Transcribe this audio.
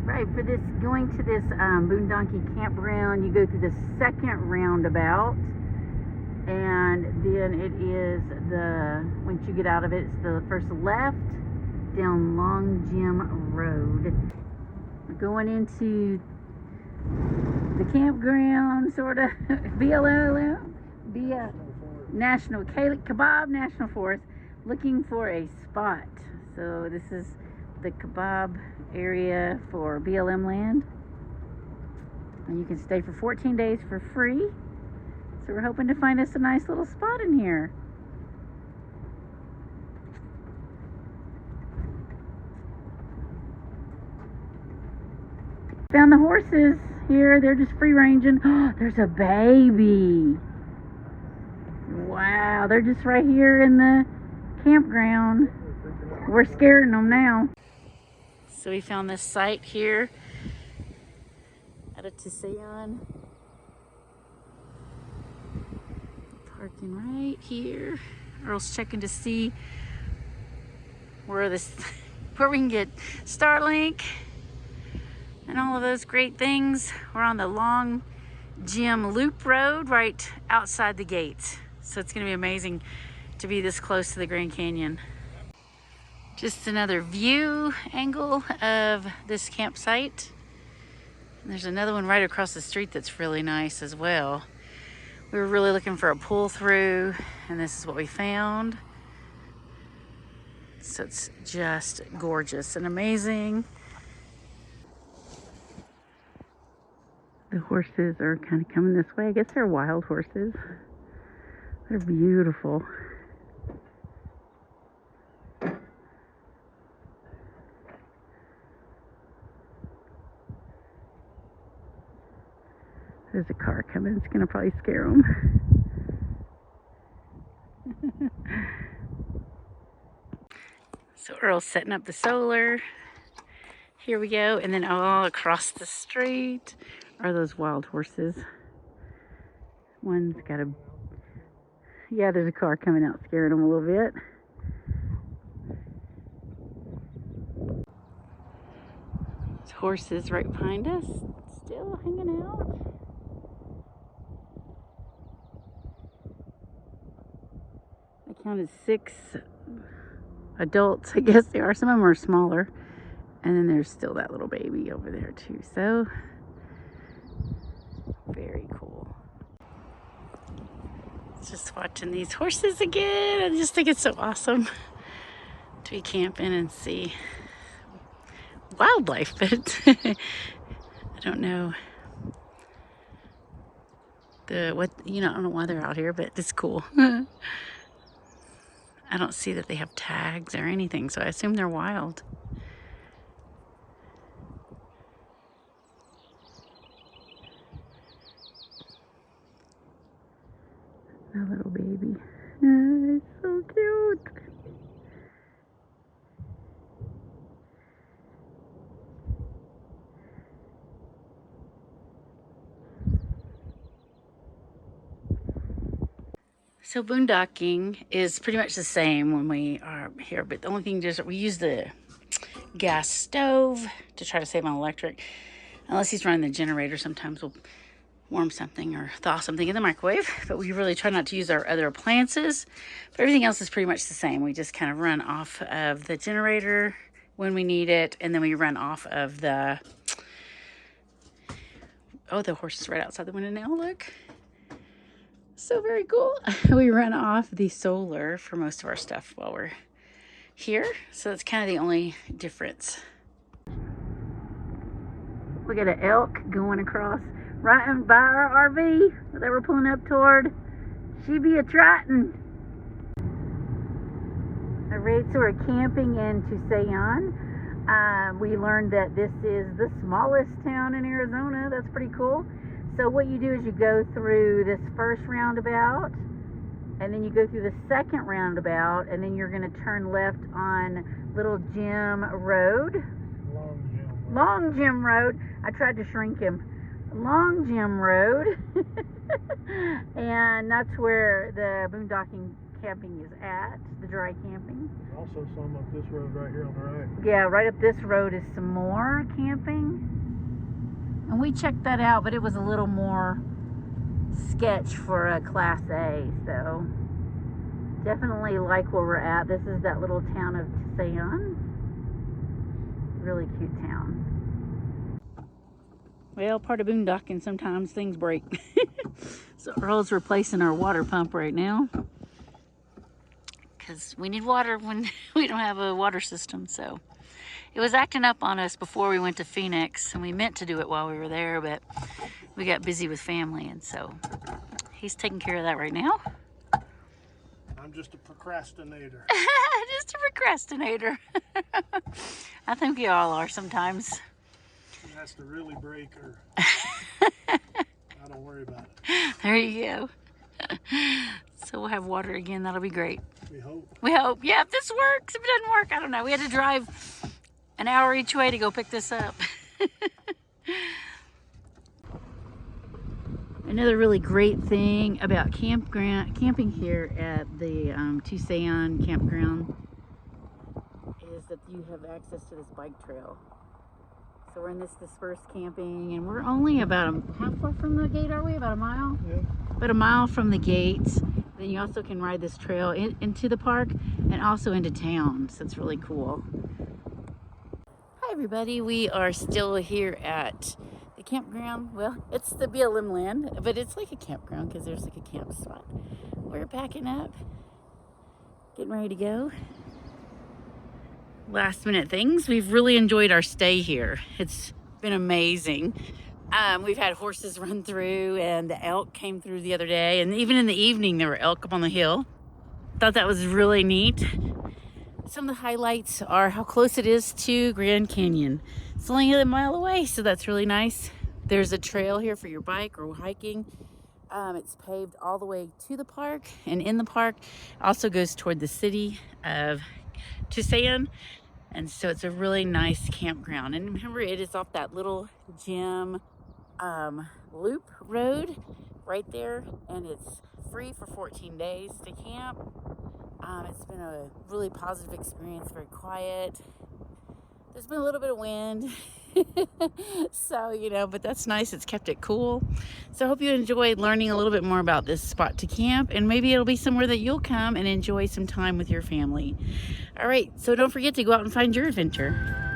Right, for this, going to this Boondocking campground, you go through the second roundabout, and then it is once you get out of it, it's the first left down Long Gym Road. We're going into the campground, sort of, BLL, via National Kaibab National Forest, looking for a spot. So this is the Kaibab area for BLM land, and you can stay for 14 days for free. So we're hoping to find us a nice little spot in here. Found the horses here. They're just free ranging. Oh, there's a baby. Wow, they're just right here in the campground. We're scaring them now. So we found this site here out of Tucson. Parking right here. Earl's checking to see where we can get Starlink and all of those great things. We're on the Long Gym Loop Road right outside the gates. So it's gonna be amazing to be this close to the Grand Canyon. Just another view angle of this campsite. And there's another one right across the street that's really nice as well. We were really looking for a pull through, and this is what we found. So it's just gorgeous and amazing. The horses are kind of coming this way. I guess they're wild horses. They're beautiful. There's a car coming. It's going to probably scare them. So Earl's setting up the solar. Here we go. And then all across the street are those wild horses. One's got a... Yeah, there's a car coming out scaring them a little bit. There's horses right behind us, still hanging out. I counted 6 adults, I guess they are. Some of them are smaller. And then there's still that little baby over there too. So, very cool. Just watching these horses again. I just think it's so awesome to be camping and see wildlife, but I don't know I don't know why they're out here, but it's cool. I don't see that they have tags or anything, so I assume they're wild. A little baby. It's so cute. So boondocking is pretty much the same when we are here, but the only thing is that we use the gas stove to try to save on electric. Unless he's running the generator, sometimes we'll warm something or thaw something in the microwave, but we really try not to use our other appliances. But everything else is pretty much the same. We just kind of run off of the generator when we need it, and then we run off of the... Oh, the horse is right outside the window now, look. So very cool. We run off the solar for most of our stuff while we're here, so that's kind of the only difference. We got an elk going across right by our RV that they were pulling up toward. She be a trotting. Alright, so we're camping in Tucson. We learned that this is the smallest town in Arizona. That's pretty cool. So what you do is you go through this first roundabout, and then you go through the second roundabout, and then you're going to turn left on Little Gym Road. Long Gym Road. I tried to shrink him. Long Gym Road. And that's where the boondocking camping is at, the dry camping. Also some up this road right here on the right. Yeah, right up this road is some more camping. And we checked that out, but it was a little more sketch for a Class A, so definitely like where we're at. This is that little town of Tusayan. Really cute town. Well, part of boondocking, sometimes things break. So Earl's replacing our water pump right now, because we need water when we don't have a water system. So it was acting up on us before we went to Phoenix, and we meant to do it while we were there, but we got busy with family, and so he's taking care of that right now. I'm just a procrastinator. Just a procrastinator. I think we all are sometimes. She has to really break her. I don't worry about it. There you go. So we'll have water again. That'll be great. We hope. We hope. Yeah, if this works. If it doesn't work, I don't know. We had to drive an hour each way to go pick this up. Another really great thing about camping here at the Tusayan campground is that you have access to this bike trail. So we're in this dispersed camping, and we're only about how far from the gate are we? About a mile? Yeah. About a mile from the gate. Then you also can ride this trail into the park and also into town. So it's really cool. Hi everybody, we are still here at the campground. Well, it's the BLM land, but it's like a campground because there's like a camp spot. We're packing up, getting ready to go. Last minute things. We've really enjoyed our stay here. It's been amazing. We've had horses run through, and the elk came through the other day, and even in the evening there were elk up on the hill. Thought that was really neat. Some of the highlights are how close it is to Grand Canyon. It's only a mile away, so that's really nice. There's a trail here for your bike or hiking. It's paved all the way to the park, and in the park also goes toward the city of Tusayan, and so it's a really nice campground. And remember, it is off that little gym loop road right there, and it's free for 14 days to camp. It's been a really positive experience, very quiet. There's been a little bit of wind. So, you know, but that's nice. It's kept it cool. So I hope you enjoyed learning a little bit more about this spot to camp, and maybe it'll be somewhere that you'll come and enjoy some time with your family. All right, so don't forget to go out and find your adventure.